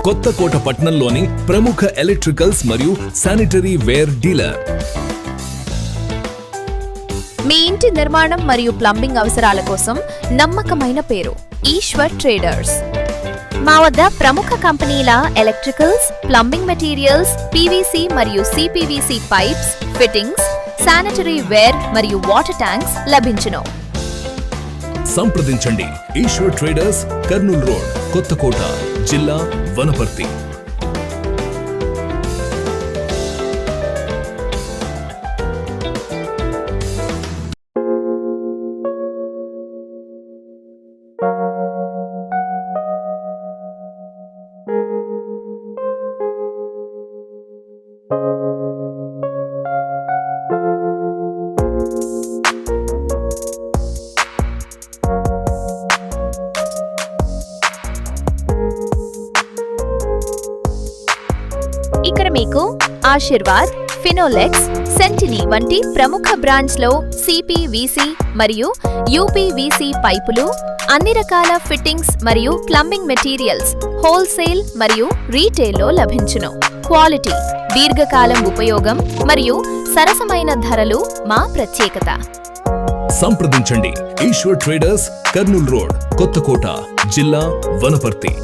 కొత్తకోట పట్టణంలోని ప్రముఖ ఎలక్ట్రికల్స్ మరియు శానిటరీ వేర్ డీలర్. మీ ఇంటి నిర్మాణం మరియు ప్లంబింగ్ అవసరాల కోసం నమ్మకమైన పేరు ఈశ్వర్ ట్రేడర్స్. మా వద్ద ప్రముఖ కంపెనీల ఎలక్ట్రికల్స్, ప్లంబింగ్ మెటీరియల్స్, పీవీసీ మరియు CPVC pipes, fittings, sanitary ware మరియు వాటర్ ట్యాంక్స్ లభించును. సంప్రదించండి. ఈశ్వర్ ట్రేడర్స్, కర్నూల్ రోడ్, కొత్తకోట, జిల్లా వనపర్తి. ఇక్కడ మీకు ఆశీర్వాద్, ఫినోలెక్స్, సెంటినీ వంటి ప్రముఖ బ్రాండ్స్ లో సిపివిసి మరియు యూపీవీసీ పైపులు, అన్ని రకాల ఫిట్టింగ్స్ మరియు ప్లంబింగ్ మెటీరియల్స్ హోల్సేల్ మరియు రీటైల్లో లభించును. క్వాలిటీ, దీర్ఘకాలం ఉపయోగం మరియు సరసమైన ధరలు మా ప్రత్యేకత. సంప్రదించండి. ఈశ్వర్ ట్రేడర్స్, కర్నూల్ రోడ్, కొత్తకోట, జిల్లా వనపర్తి.